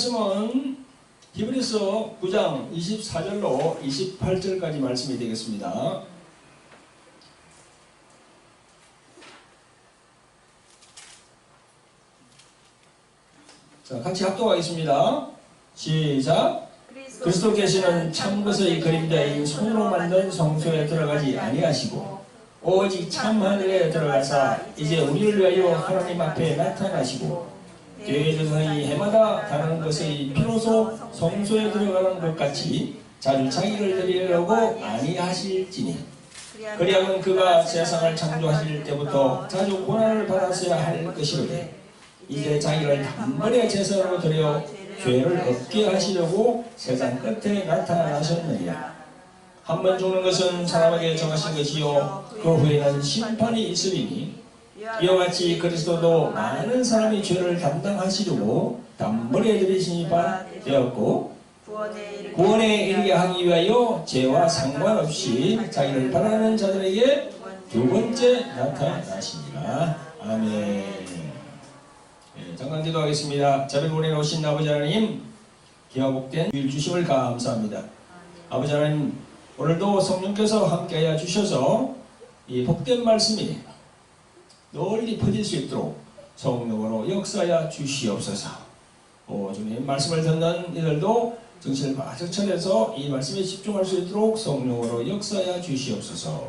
말씀은 히브리서 9장 24절로 28절까지 말씀이 되겠습니다. 자, 같이 합독하겠습니다. 시작. 그리스도께서는 참 것의 그림자인 손으로 만든 성소에 들어가지 아니하시고 오직 참 하늘에 들어가사 이제 우리를 위하여 하나님 앞에 나타나시고 교회 조상이 해마다 다른 것의 피로소 성소에 들어가는 것 같이 자주 자기를 드리려고 아니하실지니 그리하면 그가 세상을 창조하실 때부터 자주 고난을 받았어야 할 것이로되 이제 자기를 단번에 제사로 드려 죄를 없게 하시려고 세상 끝에 나타나셨느니라. 한 번 죽는 것은 사람에게 정하신 것이요 그 후에는 심판이 있으리니 이와 같이 그리스도도 많은 사람이 죄를 담당하시려고 단번에 들이신 바 되었고 구원에 이르게 하기 위하여 죄와 상관없이 자기를 바라는 자들에게 두 번째 나타나시니라. 아멘. 잠깐 기도하겠습니다. 자비로운 은혜 오신 아버지 하나님, 기와 복된 주일 주심을 감사합니다. 아버지 하나님, 오늘도 성령께서 함께하여 주셔서 이 복된 말씀이 널리 퍼질 수 있도록 성령으로 역사하여 주시옵소서. 주님 말씀을 듣는 이들도 정신을 바짝 차려서 이 말씀에 집중할 수 있도록 성령으로 역사하여 주시옵소서.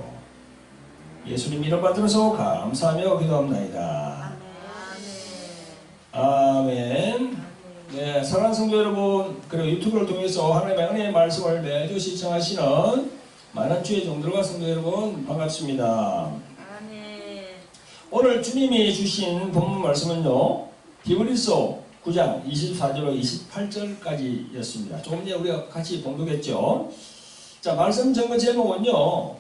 예수님 이름 받들어서 감사하며 기도합나이다. 아멘. 네, 사랑하는 성도 여러분, 그리고 유튜브를 통해서 하나님의 은혜의 말씀을 매주 시청하시는 많은 주의 종들과 성도 여러분 반갑습니다. 아멘. 오늘 주님이 주신 본문 말씀은요, 히브리서 9장 24절로 28절까지였습니다. 조금 전에 우리가 같이 봉독했죠. 자, 말씀 전거 제목은요,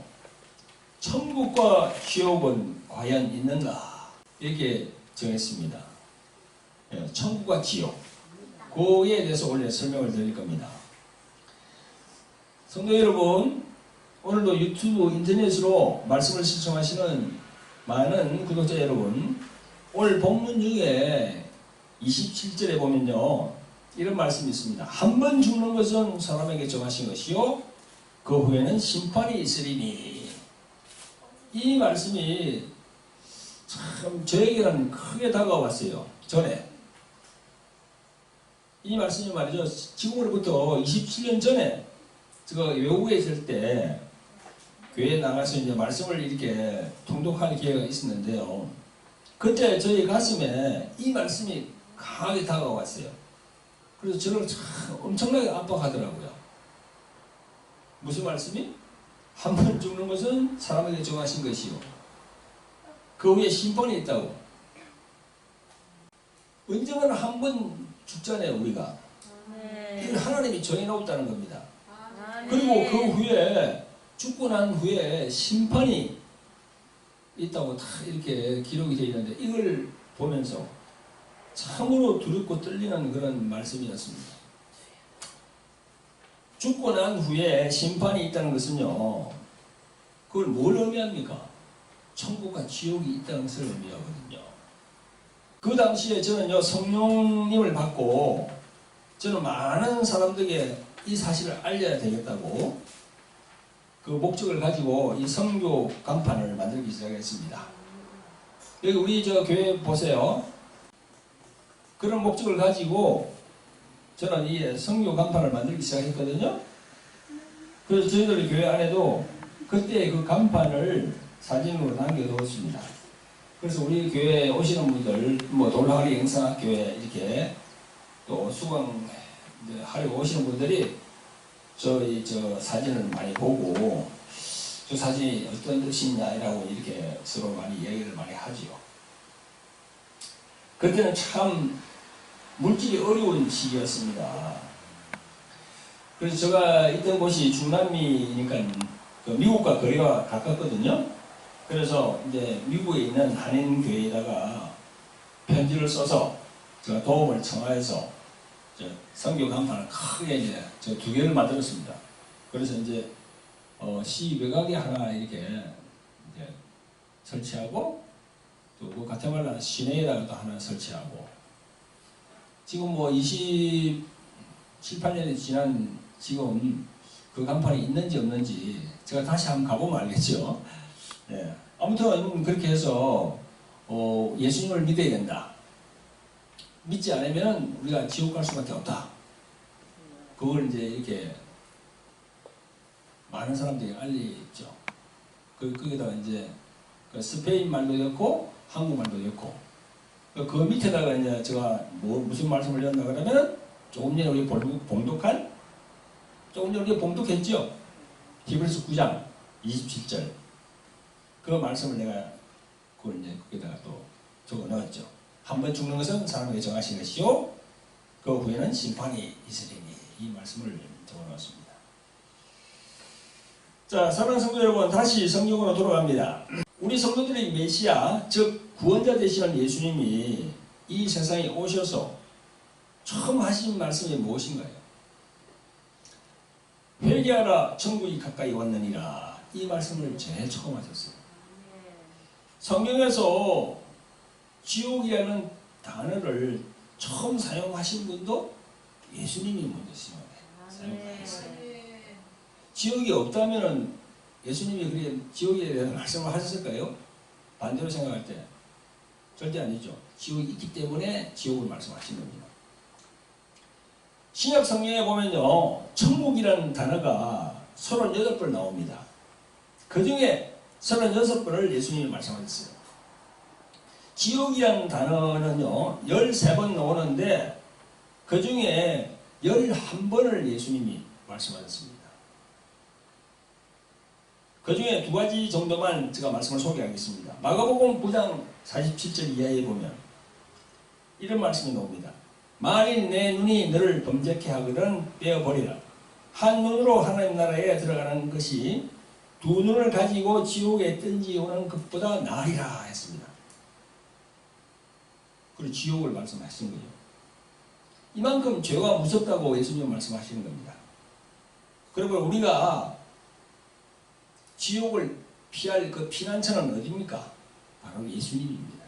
천국과 지옥은 과연 있는가? 이렇게 정했습니다. 천국과 지옥, 그에 대해서 원래 설명을 드릴 겁니다. 성도 여러분, 오늘도 유튜브 인터넷으로 말씀을 시청하시는 많은 구독자 여러분, 오늘 본문 중에 27절에 보면요, 이런 말씀이 있습니다. 한 번 죽는 것은 사람에게 정하신 것이요 그 후에는 심판이 있으리니. 이 말씀이 참 저에게는 크게 다가왔어요. 전에 이 말씀이 말이죠, 지금으로부터 27년 전에 제가 외국에 있을 때 교회에 나가서 이제 말씀을 이렇게 통독할 기회가 있었는데요. 그때 저희 가슴에 이 말씀이 강하게 다가왔어요. 그래서 저를 참 엄청나게 압박하더라고요. 무슨 말씀이? 한 번 죽는 것은 사람에게 정하신 것이요 그 후에 심판이 있다고. 언젠가는 한 번 죽잖아요, 우리가. 이걸 하나님이 정해놓았다는 겁니다. 그리고 그 후에 죽고 난 후에 심판이 있다고 다 이렇게 기록이 되어 있는데, 이걸 보면서 참으로 두렵고 떨리는 그런 말씀이었습니다. 죽고 난 후에 심판이 있다는 것은요, 그걸 뭘 의미합니까? 천국과 지옥이 있다는 것을 의미하거든요. 그 당시에 저는요, 성령님을 받고 저는 많은 사람들에게 이 사실을 알려야 되겠다고 그 목적을 가지고 이 선교 간판을 만들기 시작했습니다. 여기 우리 저 교회 보세요. 그런 목적을 가지고 저는 이 선교 간판을 만들기 시작했거든요. 그래서 저희들이 교회 안에도 그때 그 간판을 사진으로 남겨두었습니다. 그래서 우리 교회에 오시는 분들, 뭐 돌항아리 영상학교에 이렇게 또 수강 하려고 오시는 분들이 저희 저 사진을 많이 보고 저 사진이 어떤 뜻이냐라고 이렇게 서로 많이 얘기를 많이 하지요. 그때는 참 물질이 어려운 시기였습니다. 그래서 제가 있던 곳이 중남미니까 그 미국과 거리가 가깝거든요. 그래서 이제 미국에 있는 한인교회에다가 편지를 써서 제가 도움을 청하여서 선교 간판을 크게 이제 저 2개를 만들었습니다. 그래서 이제 시외곽에 하나 이렇게 이제 설치하고 또 그 가테말라 시내에다가 또 하나 설치하고 지금 뭐 27, 8년이 지난 지금 그 간판이 있는지 없는지 제가 다시 한번 가보면 알겠죠. 예. 아무튼 그렇게 해서 예수님을 믿어야 된다. 믿지 않으면 우리가 지옥 갈 수밖에 없다. 그걸 이제 이렇게 많은 사람들이 알리죠. 거기다가 이제 그 스페인 말도 넣고 한국말도 넣고 그 밑에다가 이제 제가 무슨 말씀을 넣었나 그러면 조금 전에 우리 조금 전에 우리가 봉독했죠. 히브리서 9장 27절 그 말씀을 내가 그걸 이제 거기다가 또 적어 넣었죠. 한 번 죽는 것은 사람에게 정하신 것이요 그 후에는 심판이 있으리니 이 말씀을 적어 넣었습니다. 자, 사랑하는 성도 여러분, 다시 성경으로 돌아갑니다. 우리 성도들의 메시아, 즉 구원자 되시는 예수님이 이 세상에 오셔서 처음 하신 말씀이 무엇인가요? 회개하라, 천국이 가까이 왔느니라. 이 말씀을 제일 처음 하셨어요. 성경에서 지옥이라는 단어를 처음 사용하신 분도 예수님이 먼저 사용하셨어요. 지옥이 없다면 예수님이 그렇게 지옥에 대한 말씀을 하셨을까요? 반대로 생각할 때 절대 아니죠. 지옥이 있기 때문에 지옥을 말씀하신 겁니다. 신약 성경에 보면요, 천국이라는 단어가 38번 나옵니다. 그 중에 36번을 예수님이 말씀하셨어요. 지옥이라는 단어는요 13번 나오는데 그 중에 11번을 예수님이 말씀하셨습니다. 그 중에 두 가지 정도만 제가 말씀을 소개하겠습니다. 마가복음 9장 47절 이하에 보면 이런 말씀이 나옵니다. 만일 내 눈이 너를 범죄케 하거든 빼어버리라. 한 눈으로 하나님 나라에 들어가는 것이 두 눈을 가지고 지옥에 던지오는 것보다 나으리라 했습니다. 그리고 지옥을 말씀하신 거죠. 이만큼 죄가 무섭다고 예수님 말씀하시는 겁니다. 그리고 우리가 지옥을 피할 그 피난처는 어디입니까? 바로 예수님입니다.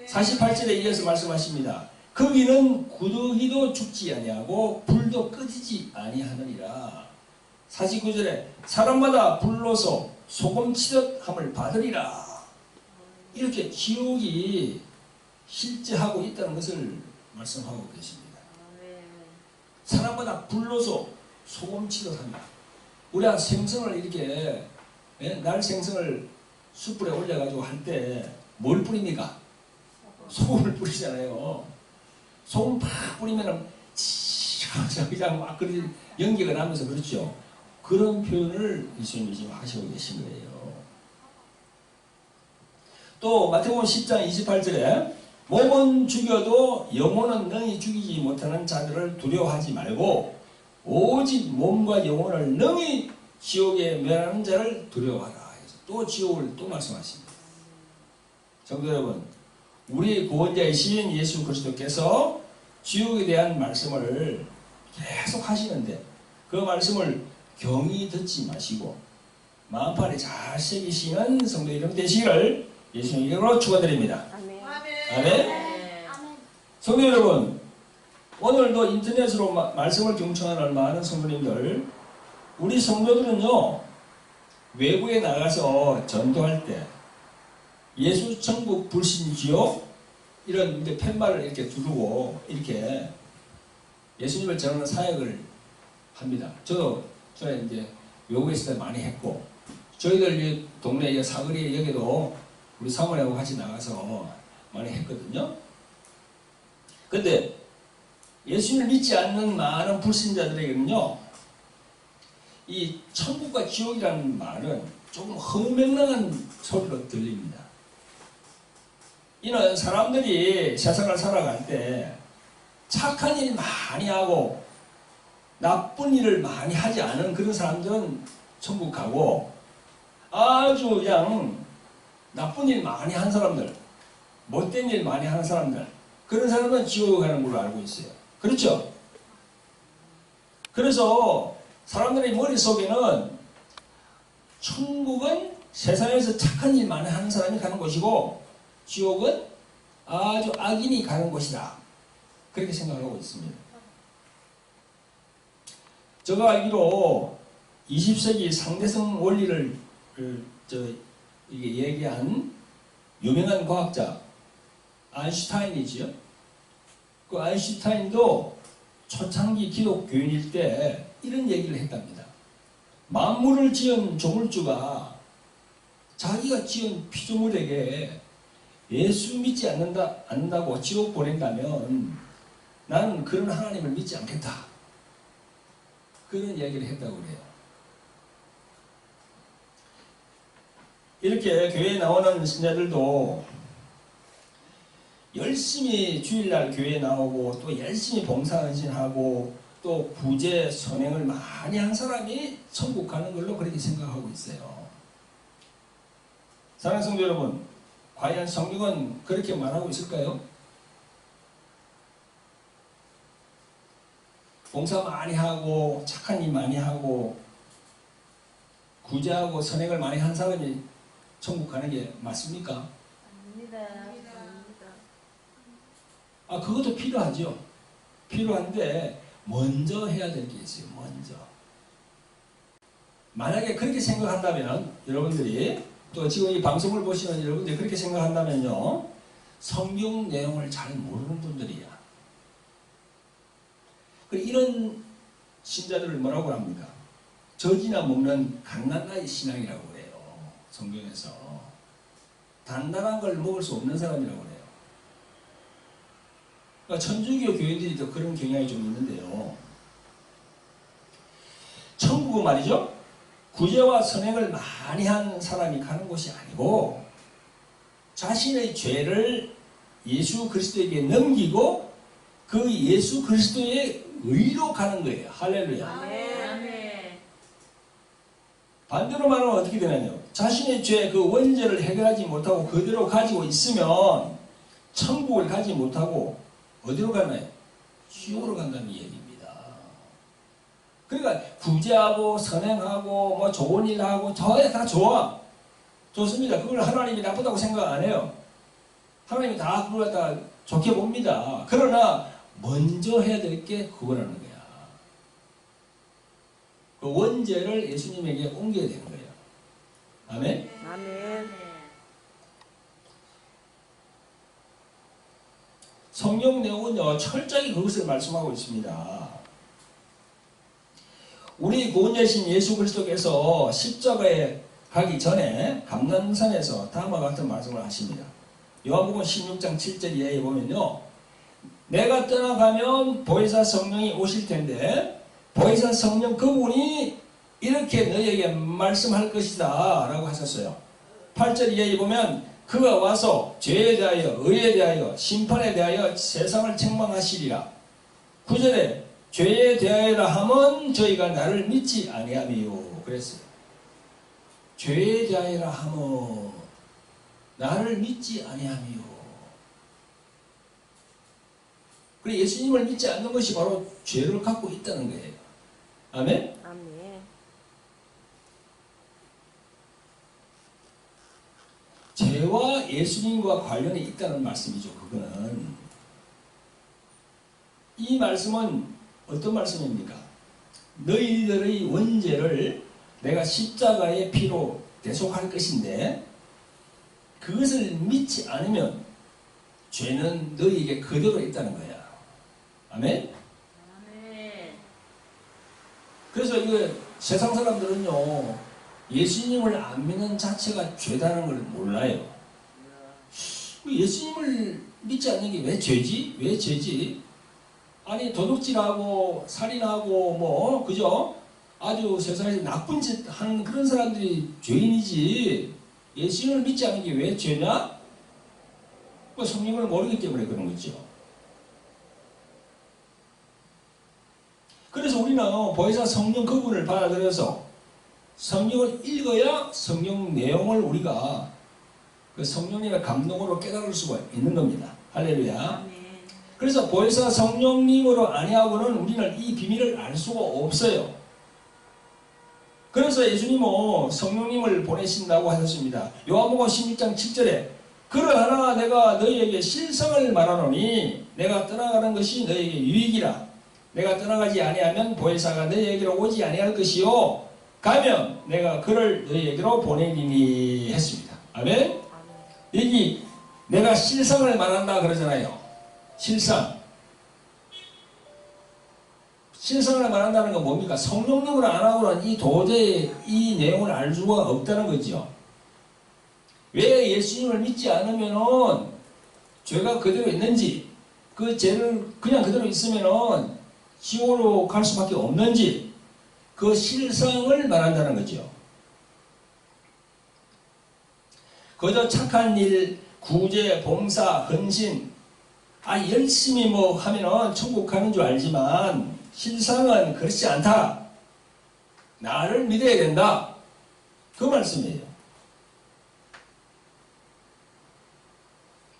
48절에 이어서 말씀하십니다. 거기는 구더기도 죽지 아니하고 불도 꺼지지 아니하느니라. 49절에 사람마다 불로서 소금치듯 함을 받으리라. 이렇게 지옥이 실제하고 있다는 것을 말씀하고 계십니다. 사람마다 불로서 소금치듯 합니다. 우리가 생선을 이렇게 날 생선을 숯불에 올려가지고 할 때 뭘 뿌립니까? 소금을 뿌리잖아요. 소금 팍 뿌리면은 그냥 막 연기가 나면서 그렇죠. 그런 표현을 예수님이 지금 하시고 계신 거예요. 또 마태복음 10장 28절에 몸은 죽여도 영혼은 능히 죽이지 못하는 자들을 두려워하지 말고 오직 몸과 영혼을 능히 지옥에 멸하는 자를 두려워하라. 또 지옥을 또 말씀하십니다. 성도 여러분, 우리 구원자이신 예수 그리스도께서 지옥에 대한 말씀을 계속 하시는데 그 말씀을 경히 듣지 마시고 마음판에 잘 새기시는 성도 여러분 되시기를 예수님 이름으로 축원드립니다. 아멘. 아멘. 성도 여러분, 오늘도 인터넷으로 말씀을 경청하는 많은 성도님들, 우리 성도들은요 외부에 나가서 전도할 때 예수 천국 불신 지옥 이런 이제 팻말을 이렇게 두르고 이렇게 예수님을 전하는 사역을 합니다. 저도 전에 이제 외국에 있을 때 많이 했고, 저희들 동네 사거리 여기도 우리 사모님하고 같이 나가서 많이 했거든요. 근데 예수님을 믿지 않는 많은 불신자들에게는요, 이 천국과 지옥이라는 말은 조금 허무맹랑한 소리로 들립니다. 이는 사람들이 세상을 살아갈 때 착한 일 많이 하고 나쁜 일을 많이 하지 않은 그런 사람들은 천국 가고, 아주 그냥 나쁜 일 많이 한 사람들, 못된 일 많이 하는 사람들, 그런 사람은 지옥에 가는 걸로 알고 있어요. 그렇죠? 그래서 사람들의 머릿속에는 천국은 세상에서 착한 일 많이 하는 사람이 가는 곳이고 지옥은 아주 악인이 가는 곳이다. 그렇게 생각하고 있습니다. 제가 알기로 20세기 상대성 원리를 이게 얘기한 유명한 과학자 아인슈타인이지요. 그 아인슈타인도 초창기 기독교인일 때 이런 얘기를 했답니다. 만물을 지은 조물주가 자기가 지은 피조물에게 예수 믿지 않는다고 지옥 보낸다면 나는 그런 하나님을 믿지 않겠다. 그런 얘기를 했다고 그래요. 이렇게 교회에 나오는 신자들도 열심히 주일날 교회에 나오고 또 열심히 봉사헌신하고 또 구제 선행을 많이 한 사람이 천국 가는 걸로 그렇게 생각하고 있어요. 사랑하는 성도 여러분, 과연 성경은 그렇게 말하고 있을까요? 봉사 많이 하고 착한 일 많이 하고 구제하고 선행을 많이 한 사람이 천국 가는 게 맞습니까? 아닙니다. 그것도 필요하죠. 필요한데 먼저 해야 될 게 있어요. 먼저. 만약에 그렇게 생각한다면 여러분들이 또 지금 이 방송을 보시는 여러분들이 그렇게 생각한다면요, 성경 내용을 잘 모르는 분들이야. 이런 신자들을 뭐라고 합니까? 젖이나 먹는 갓난아이 신앙이라고 그래요. 성경에서 단단한 걸 먹을 수 없는 사람이라고 그래요. 그러니까 천주교 교인들이 또 그런 경향이 좀 있는데요. 천국은 말이죠, 구제와 선행을 많이 한 사람이 가는 곳이 아니고 자신의 죄를 예수 그리스도에게 넘기고 그 예수 그리스도의 의로 가는 거예요. 할렐루야. 아멘. 반대로 말하면 어떻게 되냐면 자신의 죄 그 원죄를 해결하지 못하고 그대로 가지고 있으면 천국을 가지 못하고 어디로 가나요? 지옥으로 간다는 얘기입니다. 그러니까 구제하고 선행하고 뭐 좋은 일 하고 다 좋아. 좋습니다. 그걸 하나님이 나쁘다고 생각 안 해요. 하나님이 다 그걸 다 좋게 봅니다. 그러나 먼저 해야 될 게 그거라는 거야. 그 원죄를 예수님에게 옮겨야 되는 거예요. 아멘? 아멘. 성경 내용은요, 철저히 그것을 말씀하고 있습니다. 우리 구원자신 예수 그리스도께서 십자가에 가기 전에 감난산에서 다음과 같은 말씀을 하십니다. 요한복음 16장 7절 이하에 보면요, 내가 떠나가면 보혜사 성령이 오실 텐데 보혜사 성령 그분이 이렇게 너희에게 말씀할 것이다 라고 하셨어요. 8절 이하에 보면 그가 와서 죄에 대하여 의에 대하여 심판에 대하여 세상을 책망하시리라. 9절에 죄에 대하여라 함은 저희가 나를 믿지 아니하미요 그랬어요. 죄에 대하여라 함은 나를 믿지 아니하미요. 그리고 예수님을 믿지 않는 것이 바로 죄를 갖고 있다는 거예요. 아멘? 아멘. 죄와 예수님과 관련이 있다는 말씀이죠. 그거는. 이 말씀은 어떤 말씀입니까? 너희들의 원죄를 내가 십자가의 피로 대속할 것인데 그것을 믿지 않으면 죄는 너희에게 그대로 있다는 거야. 아멘? 아멘. 그래서 이거 세상 사람들은요, 예수님을 안 믿는 자체가 죄다는 걸 몰라요. 예수님을 믿지 않는 게 왜 죄지? 왜 죄지? 아니, 도둑질하고 살인하고 뭐 그죠? 아주 세상에서 나쁜 짓 하는 그런 사람들이 죄인이지 예수님을 믿지 않는 게 왜 죄냐? 성경을 모르기 때문에 그런 거죠. 그래서 우리는 보혜사 성령 그분을 받아들여서 성경을 읽어야 성경 내용을 우리가 그 성령님의 감동으로 깨달을 수가 있는 겁니다. 할렐루야. 그래서 보혜사 성령님으로 아니하고는 우리는 이 비밀을 알 수가 없어요. 그래서 예수님은 성령님을 보내신다고 하셨습니다. 요한복음 16장 7절에 그러하나 내가 너희에게 실상을 말하노니 내가 떠나가는 것이 너희에게 유익이라. 내가 떠나가지 아니하면 보혜사가 너희에게로 오지 아니할 것이요 가면 내가 그를 너희에게로 보내리니 했습니다. 아멘. 여기 내가 실상을 말한다 그러잖아요. 실상을 말한다는 건 뭡니까? 성령님을 안 하고는 이 도저히 이 내용을 알 수가 없다는 거죠. 왜 예수님을 믿지 않으면은 죄가 그대로 있는지, 그 죄를 그냥 그대로 있으면은 지옥으로 갈 수밖에 없는지, 그 실상을 말한다는 거죠. 그저 착한 일, 구제, 봉사, 헌신, 열심히 뭐 하면은 천국 가는 줄 알지만 실상은 그렇지 않다. 나를 믿어야 된다. 그 말씀이에요.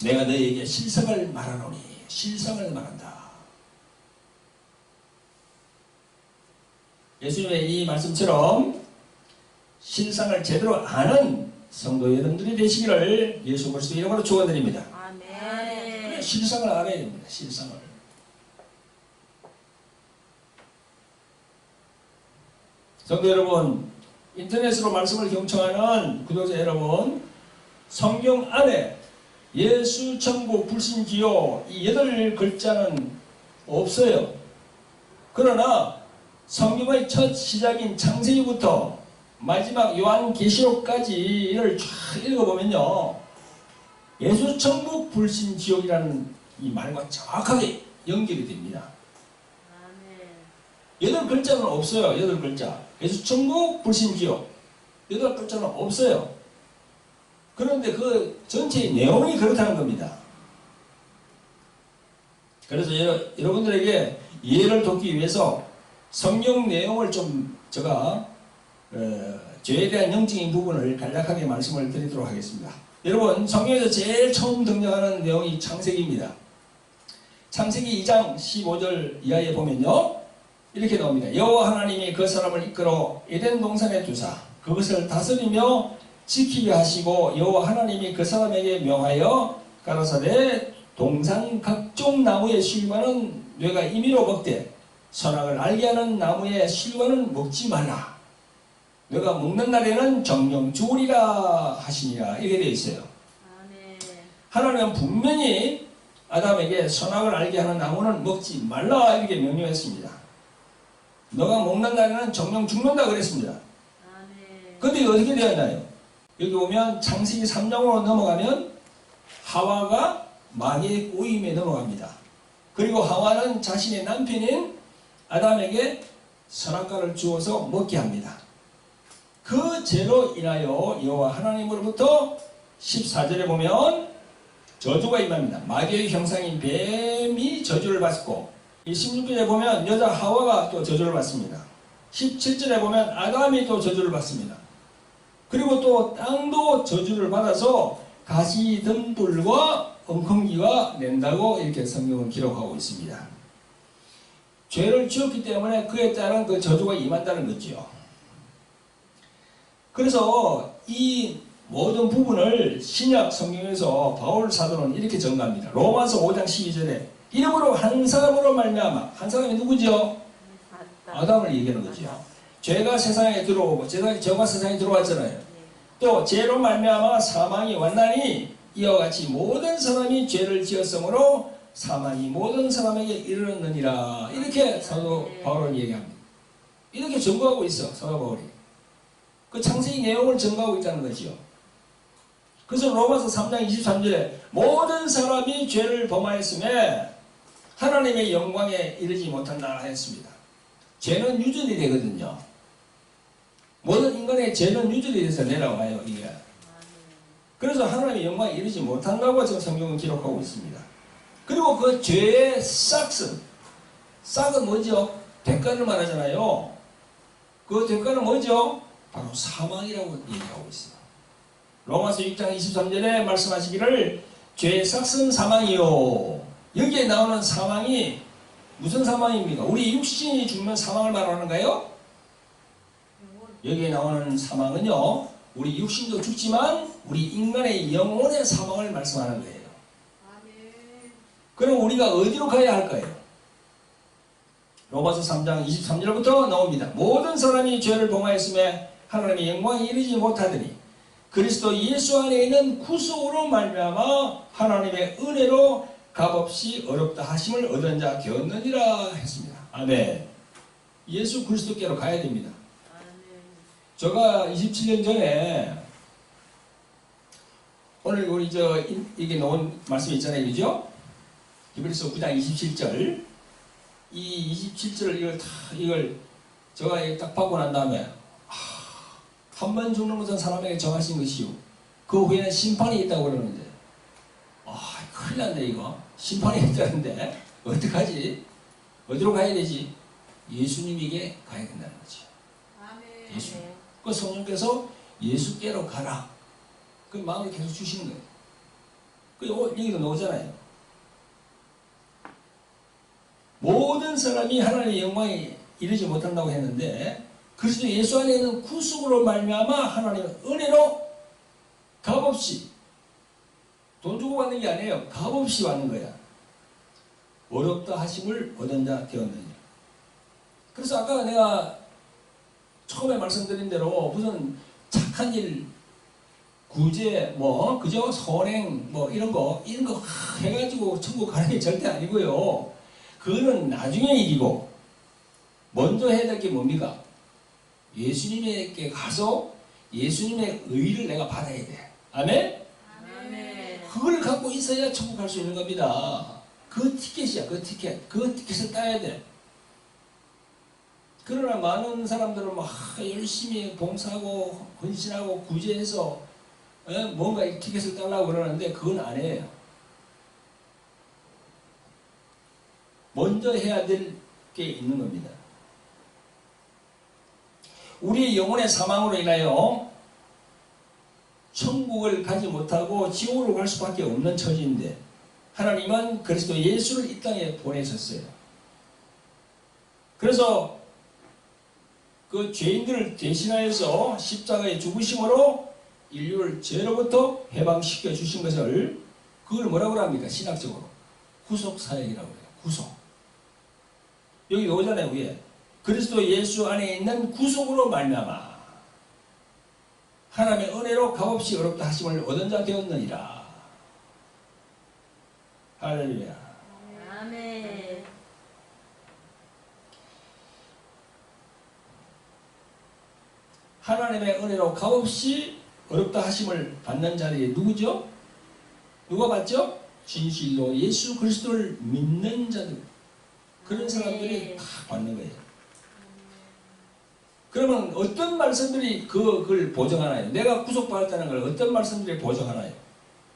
내가 너희에게 실상을 말하노니, 실상을 말한다. 예수님의 이 말씀처럼 실상을 제대로 아는 성도 여러분들이 되시기를 예수 그리스도 이름으로 축원드립니다. 아멘. 실상을 알아야 됩니다. 실상을. 성도 여러분, 인터넷으로 말씀을 경청하는 구독자 여러분, 성경 안에 예수, 천국, 불신, 기호 이 8글자는 없어요. 그러나 성경의 첫 시작인 창세기부터 마지막 요한계시록까지를 쫙 읽어보면요, 예수, 천국, 불신, 지옥이라는 이 말과 정확하게 연결이 됩니다. 아멘. 8글자는 없어요. 8글자. 예수, 천국, 불신, 지옥 8글자는 없어요. 그런데 그 전체의 내용이 그렇다는 겁니다. 그래서 여러분들에게 이해를 돕기 위해서 성경 내용을 좀 제가 죄에 대한 영적인 부분을 간략하게 말씀을 드리도록 하겠습니다. 여러분, 성경에서 제일 처음 등장하는 내용이 창세기입니다. 창세기 2장 15절 이하에 보면요, 이렇게 나옵니다. 여호와 하나님이 그 사람을 이끌어 에덴 동산에 두사 그것을 다스리며 지키게 하시고 여호와 하나님이 그 사람에게 명하여 가라사대 동산 각종 나무의 실과는 뇌가 임의로 먹되 선악을 알게 하는 나무의 실과는 먹지 말라. 너가 먹는 날에는 정령 죽으리라 하시니라. 이렇게 되어 있어요. 아멘. 하나님은 분명히 아담에게 선악을 알게 하는 나무는 먹지 말라 이렇게 명령했습니다. 너가 먹는 날에는 정령 죽는다 그랬습니다. 아멘. 근데 어떻게 되었나요? 여기 보면 창세기 3장으로 넘어가면 하와가 마귀의 꼬임에 넘어갑니다. 그리고 하와는 자신의 남편인 아담에게 선악과를 주어서 먹게 합니다. 그 죄로 인하여 여호와 하나님으로부터 14절에 보면 저주가 임합니다. 마귀의 형상인 뱀이 저주를 받고, 16절에 보면 여자 하와가 또 저주를 받습니다. 17절에 보면 아담이 또 저주를 받습니다. 그리고 또 땅도 저주를 받아서 가시덤불과 엉겅기가 낸다고 이렇게 성경은 기록하고 있습니다. 죄를 지었기 때문에 그에 따른 그 저주가 임한다는 거죠. 그래서 이 모든 부분을 신약 성경에서 바울 사도는 이렇게 전가합니다. 로마서 5장 12절에 이름으로 한 사람으로 말미암아, 한 사람이 누구죠? 아담을 얘기하는 거죠. 죄가 세상에 들어오고 죄가 세상에 들어왔잖아요. 또 죄로 말미암아 사망이 왔나니 이와 같이 모든 사람이 죄를 지었으므로 사망이 모든 사람에게 이르렀느니라. 이렇게 사도 바울은 얘기합니다. 이렇게 전거하고 있어, 사도 바울이. 그 창세기 내용을 전거하고 있다는 거죠. 그래서 로마서 3장 23절에 모든 사람이 죄를 범하였음에 하나님의 영광에 이르지 못한다 했습니다. 죄는 유전이 되거든요. 모든 인간의 죄는 유전이 돼서 내려와요, 이게. 그래서 하나님의 영광에 이르지 못한다고 지금 성경은 기록하고 있습니다. 그리고 그 죄의 싹은 뭐죠? 대가를 말하잖아요. 그 대가는 뭐죠? 바로 사망이라고 얘기하고 있어요. 로마서 6장 23절에 말씀하시기를 죄의 싹은 사망이요. 여기에 나오는 사망이 무슨 사망입니까? 우리 육신이 죽는 사망을 말하는가요? 여기에 나오는 사망은요, 우리 육신도 죽지만 우리 인간의 영혼의 사망을 말씀하는 거예요. 그럼 우리가 어디로 가야 할까요? 로마서 3장 23절부터 나옵니다. 모든 사람이 죄를 범하였음에 하나님의 영광에 이르지 못하더니 그리스도 예수 안에 있는 구속으로 말미암아 하나님의 은혜로 값없이 어렵다 하심을 얻은 자 되었느니라 했습니다. 아멘. 예수 그리스도께로 가야 됩니다. 제가 27년 전에 오늘 우리 이게 나온 말씀이 있잖아요, 그죠? 히브리서 9장 27절. 이 27절을 이걸 제가 딱 받고 난 다음에 한 번 죽는 것은 사람에게 정하신 것이요 그 후에는 심판이 있다고 그러는데 큰일 났네 이거. 심판이 있다는데 어떡하지? 어디로 가야 되지? 예수님에게 가야 된다는 거지. 예수님. 그 성령께서 예수께로 가라. 그 마음을 계속 주시는 거예요. 그 여기도 나오잖아요. 모든 사람이 하나님의 영광에 이르지 못한다고 했는데 그리스도 예수 안에 있는 구속으로 말미암아 하나님의 은혜로 값없이 돈 주고 받는 게 아니에요. 값없이 받는 거야. 어렵다 하심을 얻은 자 되었느냐. 그래서 아까 내가 처음에 말씀드린 대로 무슨 착한 일, 구제, 그죠? 선행, 이런 거 해가지고 천국 가는 게 절대 아니고요. 그거는 나중의 일이고, 먼저 해야 될 게 뭡니까? 예수님에게 가서 예수님의 의를 내가 받아야 돼. 아멘? 아멘. 그걸 갖고 있어야 천국 갈 수 있는 겁니다. 그 티켓이야, 그 티켓. 그 티켓을 따야 돼. 그러나 많은 사람들은 열심히 봉사하고 헌신하고 구제해서 뭔가 이 티켓을 따려고 그러는데 그건 아니에요. 먼저 해야 될 게 있는 겁니다. 우리의 영혼의 사망으로 인하여 천국을 가지 못하고 지옥으로 갈 수밖에 없는 처지인데 하나님은 그리스도 예수를 이 땅에 보내셨어요. 그래서 그 죄인들을 대신하여서 십자가에 죽으심으로 인류를 죄로부터 해방시켜 주신 것을 그걸 뭐라고 합니까? 신학적으로 구속사역이라고 해요. 구속. 여기 오잖아요, 위에. 그리스도 예수 안에 있는 구속으로 말미암아 하나님의 은혜로 값없이 어렵다 하심을 얻은 자 되었느니라. 할렐루야. 아멘. 하나님의 은혜로 값없이 어렵다 하심을 받는 자들이 누구죠? 누가 받죠? 진실로 예수 그리스도를 믿는 자들. 그런 사람들이 다 받는 거예요. 그러면 어떤 말씀들이 그걸 보정하나요? 내가 구속받았다는 걸 어떤 말씀들이 보정하나요?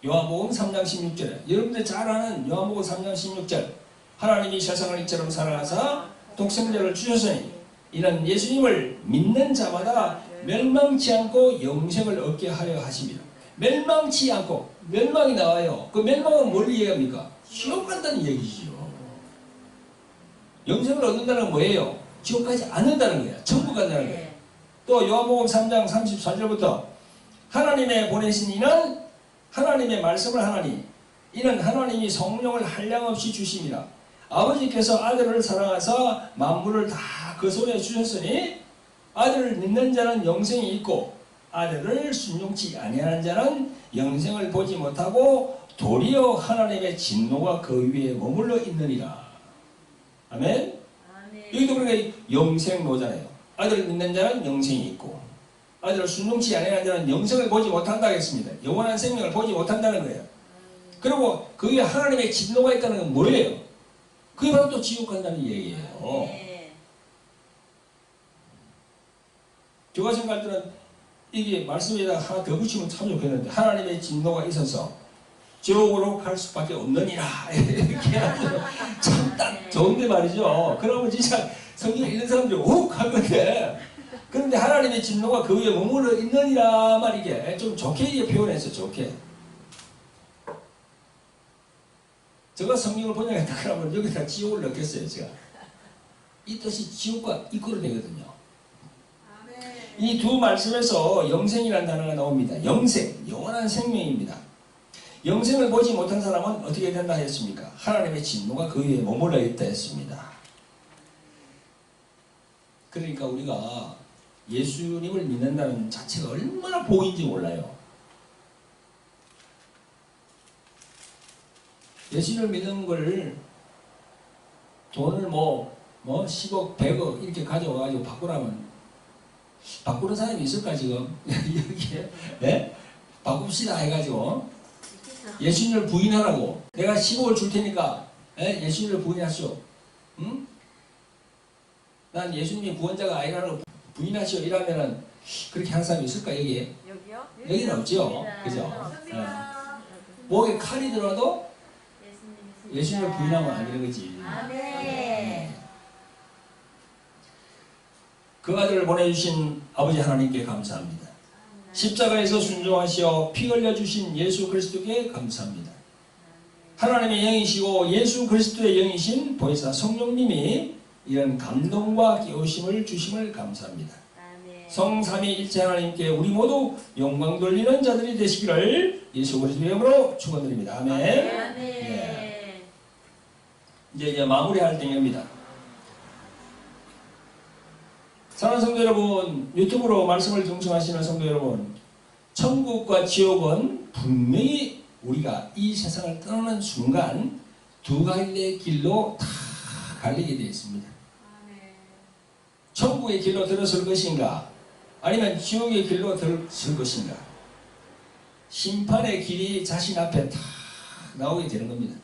요한복음 3장 16절에 여러분들 잘 아는 요한복음 3장 16절 하나님이 세상을 이처럼 사랑하사 독생자를 주셨으니 이는 예수님을 믿는 자마다 멸망치 않고 영생을 얻게 하려 하십니다. 멸망치 않고 멸망이 나와요. 그 멸망은 뭘 얘기합니까? 지옥 간다는 얘기지요. 영생을 얻는다는 건 뭐예요? 지옥 가지 않는다는 거야. 천국 간다는 거야. 또 요한복음 3장 34절부터 하나님의 보내신 이는 하나님의 말씀을 하나니 이는 하나님이 성령을 한량없이 주심이라. 아버지께서 아들을 사랑하사 만물을 다 그 손에 주셨으니 아들을 믿는 자는 영생이 있고 아들을 순종치 아니하는 자는 영생을 보지 못하고 도리어 하나님의 진노가 그 위에 머물러 있느니라. 아멘? 여기도 그러니까 영생로잖아요. 아들을 믿는 자는 영생이 있고 아들을 순종치 아니하는 자는 영생을 보지 못한다 했습니다. 영원한 생명을 보지 못한다는 거예요. 그리고 그 위에 하나님의 진노가 있다는 건 뭐예요? 그게 바로 또 지옥 간다는 얘기예요. 제가 생각할 때는 이게 말씀에다 하나 더 붙이면 참 좋겠는데 하나님의 진노가 있어서 지옥으로 갈 수밖에 없느니라 이렇게 하면 참 딱 좋은데 말이죠. 그러면 진짜 성경 읽는 사람들이 욱 할 건데 그런데 하나님의 진노가 그 위에 머물러 있느니라 말 이게 좀 좋게 표현했어요. 좋게. 제가 성경을 번역했다 그러면 여기다 지옥을 넣겠어요. 제가 이 뜻이 지옥과 이끌어내거든요. 이 두 말씀에서 영생이라는 단어가 나옵니다. 영생, 영원한 생명입니다. 영생을 보지 못한 사람은 어떻게 된다 했습니까? 하나님의 진노가 그 위에 머물러 있다 했습니다. 그러니까 우리가 예수님을 믿는다는 자체가 얼마나 복인지 몰라요. 예수님을 믿는 걸 돈을 10억, 100억 이렇게 가져와가지고 바꾸라면 바꾸는 사람이 있을까 지금? 여기에 네? 바꿉시다 해가지고 예수님을 부인하라고 내가 10억을 줄 테니까 예수님을 부인하시오. 응? 난 예수님이 구원자가 아니라는 걸 부인하시오 이러면은 그렇게 하는 사람이 있을까 여기에? 여기요? 여기는 없죠. 그죠? 네. 목에 칼이 들어도 예수님을 부인하면 안 되는 거지. 아멘. 그 아들을 보내주신 아버지 하나님께 감사합니다. 십자가에서 순종하시어 피 흘려주신 예수 그리스도께 감사합니다. 하나님의 영이시고 예수 그리스도의 영이신 보혜사 성령님이 이런 감동과 깨우심을 주심을 감사합니다. 성삼위일체 하나님께 우리 모두 영광 돌리는 자들이 되시기를 예수 그리스도의 이름으로 축원드립니다. 아멘. 예. 이제 마무리할 때입니다. 사랑하는 성도 여러분, 유튜브로 말씀을 경청하시는 성도 여러분, 천국과 지옥은 분명히 우리가 이 세상을 떠나는 순간 두 갈래의 길로 다 갈리게 되어 있습니다. 천국의 길로 들어설 것인가 아니면 지옥의 길로 들어설 것인가, 심판의 길이 자신 앞에 다 나오게 되는 겁니다.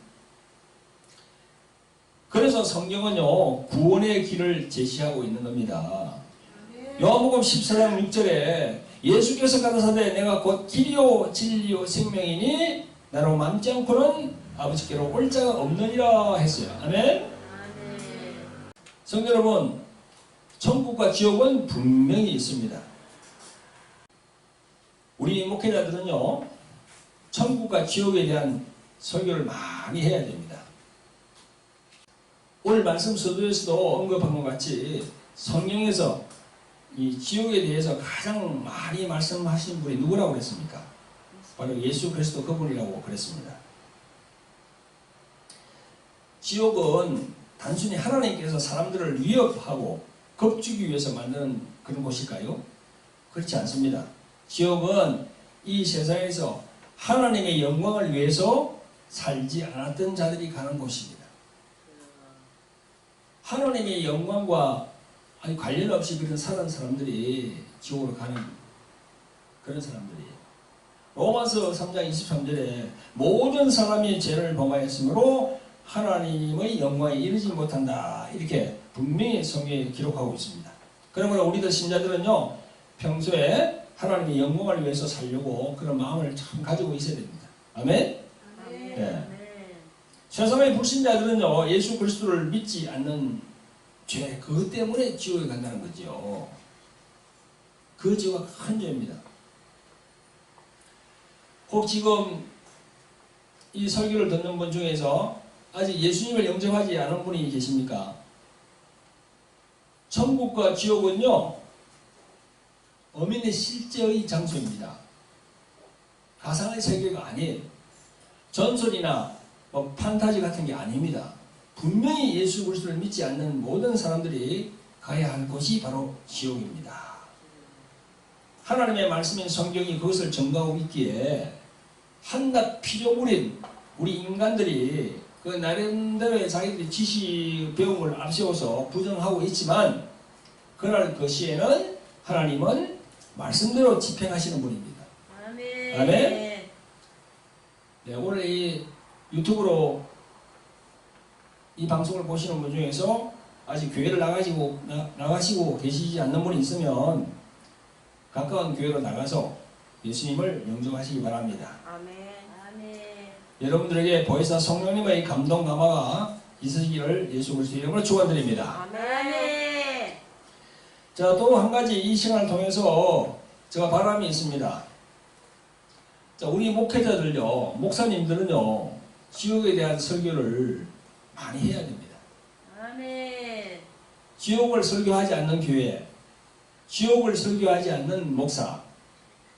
그래서 성경은요 구원의 길을 제시하고 있는 겁니다. 요한복음 14장 6절에 예수께서 가라사대 내가 곧 길이요 진리요 생명이니 나로 맘지 않고는 아버지께로 올 자가 없느니라 했어요. 아멘. 성도 여러분, 천국과 지옥은 분명히 있습니다. 우리 목회자들은요 천국과 지옥에 대한 설교를 많이 해야 됩니다. 오늘 말씀 서두에서도 언급한 것 같이 성경에서 이 지옥에 대해서 가장 많이 말씀하신 분이 누구라고 그랬습니까? 바로 예수 그리스도 그분이라고 그랬습니다. 지옥은 단순히 하나님께서 사람들을 위협하고 겁주기 위해서 만드는 그런 곳일까요? 그렇지 않습니다. 지옥은 이 세상에서 하나님의 영광을 위해서 살지 않았던 자들이 가는 곳입니다. 하나님의 영광과 관련 없이 그런 사는 사람들이 지옥으로 가는 그런 사람들이에요. 로마서 3장 23절에 모든 사람이 죄를 범하였으므로 하나님의 영광에 이르지 못한다, 이렇게 분명히 성경에 기록하고 있습니다. 그러므로 우리들 신자들은요 평소에 하나님의 영광을 위해서 살려고 그런 마음을 참 가지고 있어야 됩니다. 아멘? 네. 세상의 불신자들은요 예수 그리스도를 믿지 않는 죄, 그것 때문에 지옥에 간다는 거죠. 그 죄가 큰 죄입니다. 혹 지금 이 설교를 듣는 분 중에서 아직 예수님을 영접하지 않은 분이 계십니까? 천국과 지옥은요 어민의 실제의 장소입니다. 가상의 세계가 아니에요. 전설이나 판타지 같은 게 아닙니다. 분명히 예수 그리스도를 믿지 않는 모든 사람들이 가야 할 곳이 바로 지옥입니다. 하나님의 말씀인 성경이 그것을 증거하고 있기에 한낱 피조물인 우리 인간들이 그 나름대로의 자기들이 지식 배움을 앞세워서 부정하고 있지만 그날 그 시에는 하나님은 말씀대로 집행하시는 분입니다. 아멘. 아멘. 네, 오늘 이 유튜브로 이 방송을 보시는 분 중에서 아직 교회를 나가시고 계시지 않는 분이 있으면 가까운 교회로 나가서 예수님을 영접하시기 바랍니다. 아멘. 아멘. 여러분들에게 보혜사 성령님의 감동 감화가 있으시기를 예수 그리스도의 이름으로 축원드립니다. 아멘. 자, 또 한 가지 이 시간을 통해서 제가 바람이 있습니다. 자, 우리 목회자들요, 목사님들은요, 지옥에 대한 설교를 많이 해야 됩니다. 아멘. 지옥을 설교하지 않는 교회, 지옥을 설교하지 않는 목사,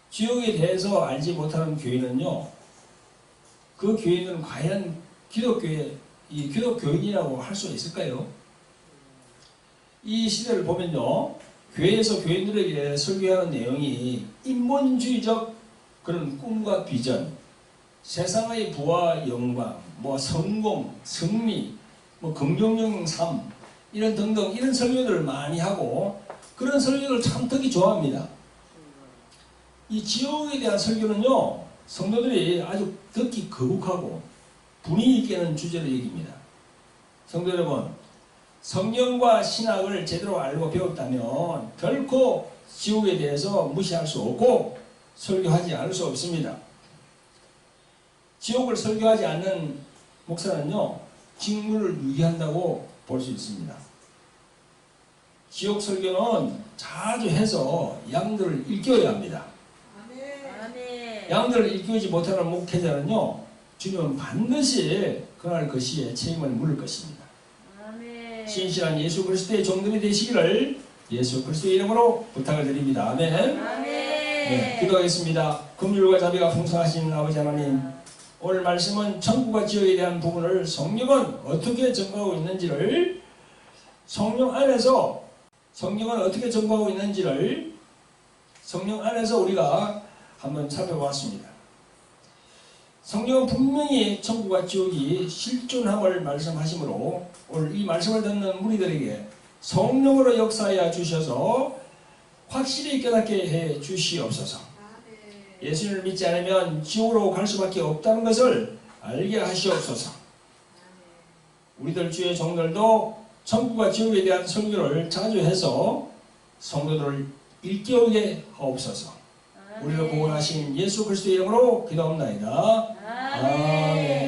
지옥에 대해서 알지 못하는 교인은요, 그 교인은 과연 기독교인이라고 할 수 있을까요? 이 시대를 보면요, 교회에서 교인들에게 설교하는 내용이 인본주의적 그런 꿈과 비전, 세상의 부와 영광, 성공, 승리, 긍정적인 삶, 이런 등등 이런 설교들을 많이 하고 그런 설교를 참 듣기 좋아합니다. 이 지옥에 대한 설교는요, 성도들이 아주 듣기 거북하고 분위기 있게는 주제를 여깁니다. 성도 여러분, 성경과 신학을 제대로 알고 배웠다면 결코 지옥에 대해서 무시할 수 없고 설교하지 않을 수 없습니다. 지옥을 설교하지 않는 목사는요, 직무를 유기한다고 볼 수 있습니다. 지옥 설교는 자주 해서 양들을 일깨워야 합니다. 아멘. 양들을 일깨우지 못하는 목회자는요, 주님은 반드시 그날 그 시에 책임을 물을 것입니다. 아멘. 신실한 예수 그리스도의 종들이 되시기를 예수 그리스도의 이름으로 부탁을 드립니다. 아멘. 아멘. 네, 기도하겠습니다. 긍휼과 자비가 풍성하신 아버지 하나님, 오늘 말씀은 천국과 지옥에 대한 부분을 성경은 어떻게 전거하고 있는지를, 성경 안에서 성경은 어떻게 전거하고 있는지를 성경 안에서 우리가 한번 살펴보았습니다. 성경은 분명히 천국과 지옥이 실존함을 말씀하시므로 오늘 이 말씀을 듣는 무리들에게 성령으로 역사하여 주셔서 확실히 깨닫게 해 주시옵소서. 예수님을 믿지 않으면 지옥으로 갈 수밖에 없다는 것을 알게 하시옵소서. 우리들 주의 종들도 천국과 지옥에 대한 설교를 자주 해서 성도들을 일깨우게 하옵소서. 우리를 구원하신 예수 그리스도의 이름으로 기도합니다. 아멘.